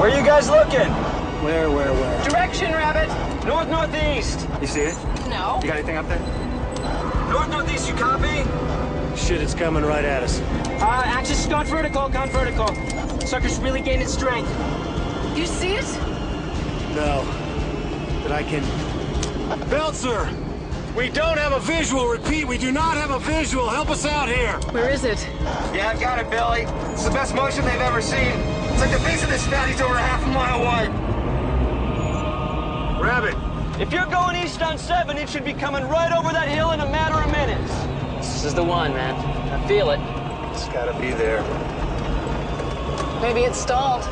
Where are you guys looking? Where? Direction, Rabbit. North-northeast. You see it? No. You got anything up there? North-northeast, you copy? Shit, it's coming right at us. Axis gone vertical, Sucker's really gaining strength. You see it? No. But I can... Belzer! We don't have a visual. Repeat, we do not have a visual. Help us out here. Where is it? Yeah, I've got it, Billy. It's the best motion they've ever seen. It's like the base of this fatty's over half a mile wide. Rabbit! If you're going east on 7, it should be coming right over that hill in a matter of minutes. This is the one, man. I feel it. It's gotta be there. Maybe it's stalled.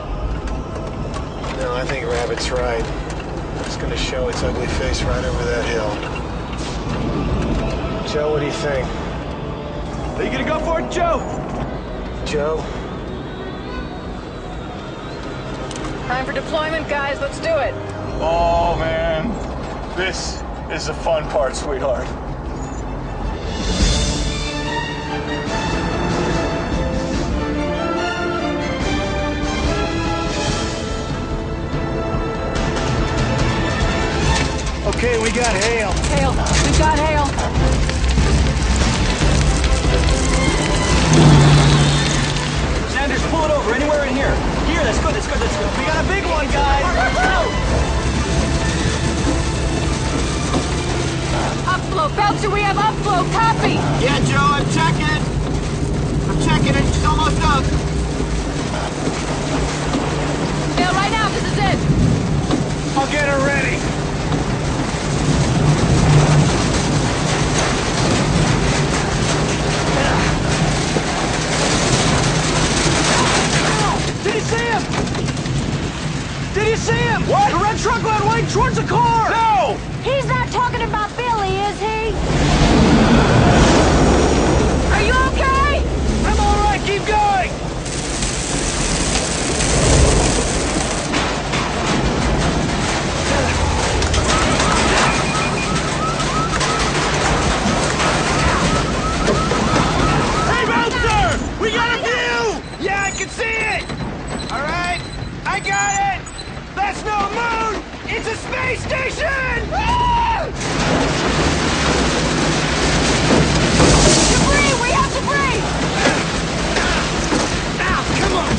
No, I think Rabbit's right. It's gonna show its ugly face right over that hill. Joe, what do you think? Are you gonna go for it, Joe? Joe? Time for deployment, guys. Let's do it. Oh, man. This is the fun part, sweetheart. Okay, we got hail. Hail. We got hail. Sanders, pull it over. Anywhere in here. Here, that's good. We got a big one, guys. Upflow. Belcher, we have upflow. Copy. Yeah, Joe, I'm checking it. She's almost up. Yeah, right now. This is it. I'll get her ready. Did you see him? What? The red truck went right towards the car! No! He's not talking about Billy, is he? Are you okay? I'm all right, keep going! Hey, Bouncer! We got a view! Yeah, I can see it! All right, I got it! That's no moon! It's a space station! Debris! We have debris! Now, come on!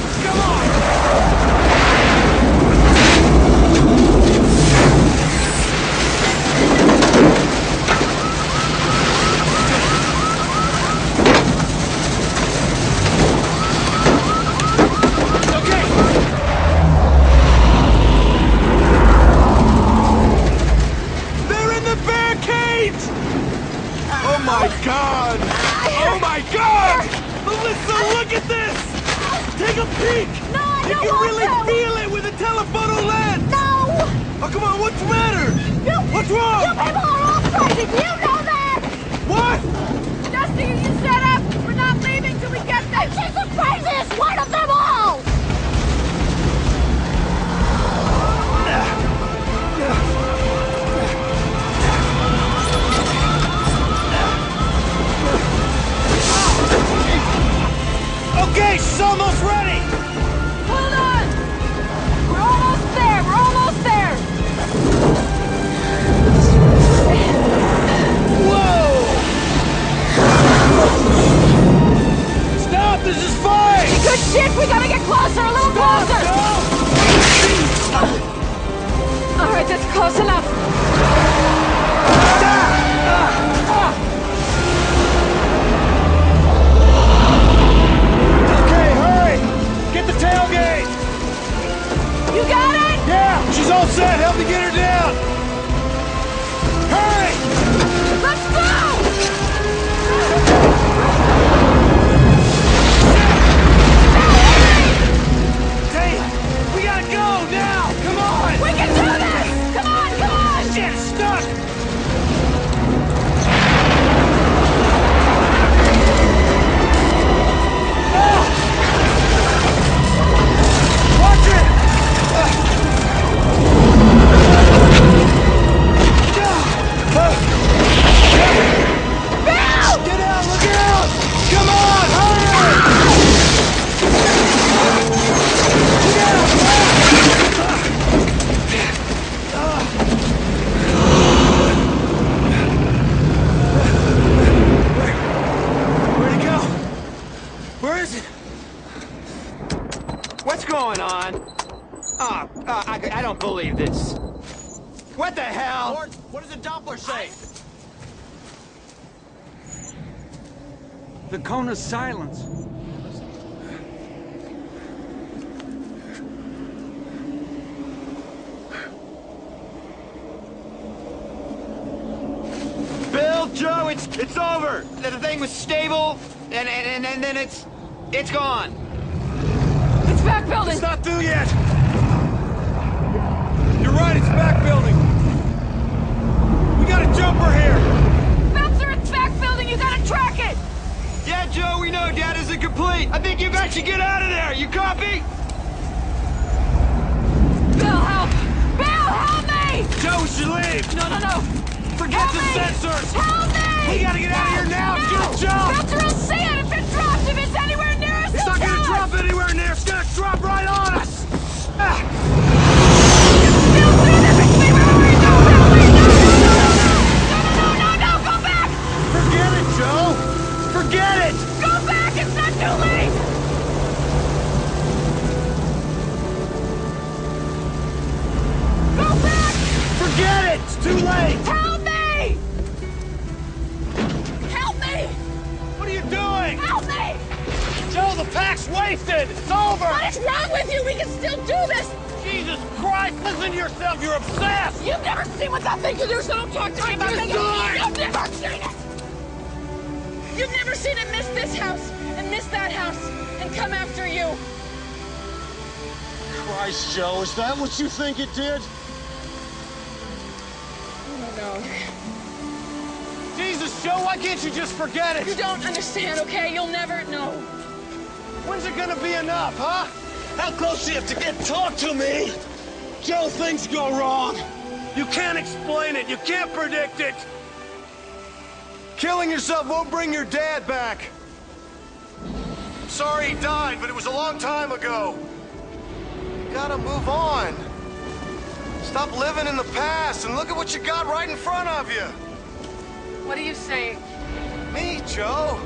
Oh my God! Melissa, look at this! Take a peek! No, I You don't can want really to! feel it with a telephoto lens! No! Oh, come on, what's the matter? What's You wrong? people are all crazy! You know that! What? Dusty, are you set up? We're not leaving till we get there. She's the craziest one of them all! Okay, she's almost ready! Hold on! We're almost there! We're almost there! Whoa! Stop! This is fine! Good shit! We gotta get closer! A little closer! All right, that's close enough. Okay, hurry! Get the tailgate! You got it? Yeah, she's all set. Help me get her down. Hurry! Let's go! Damn! We gotta go now! Come on! We can do this! Come on, come on! Shit, it's stuck! Watch it! What's going on? I don't believe this. What the hell? Lord, what does the Doppler say? The cone of silence. Bill, Joe, it's over. The thing was stable, and then it's gone. It's back building! It's not through yet! You're right, it's back building! We got a jumper here! Bouncer, it's back building! You gotta track it! Yeah, Joe, we know data isn't complete. I think you guys should get out of there. You copy? Bill, help! Bill, help me! Joe, we should leave! No. Forget Help the me! sensors! Help me! We gotta get out of here now! No! Get a jump! Bouncer will see it if it drops! If it's anywhere near us, It's he'll not kill gonna us! drop anywhere near! It's gonna drop right on us! Ah. Bill, do this! It's me! Wait, no! No! Go back! Forget it, Joe! Forget it! Go back! It's not too late! Go back! Forget it! It's too late! Help me! Help me! What are you doing? Help me! Joe, the pack's wasted! It's over! What is wrong with you? We can still do this! Jesus Christ, listen to yourself! You're obsessed! You've never seen what that thing can do, so don't talk to me about it! You've never seen it! You've never seen it miss this house, and miss that house, and come after you! Christ, Joe, is that what you think it did? No. Jesus, Joe, why can't you just forget You it? don't understand, okay? You'll never know. When's it gonna be enough, huh? How close do you have to get? Talk to me! Joe, things go wrong. You can't explain it. You can't predict it. Killing yourself won't bring your dad back. Sorry he died, but it was a long time ago. You gotta move on. Stop living in the past and look at what you got right in front of you. What are you saying? Me, Joe.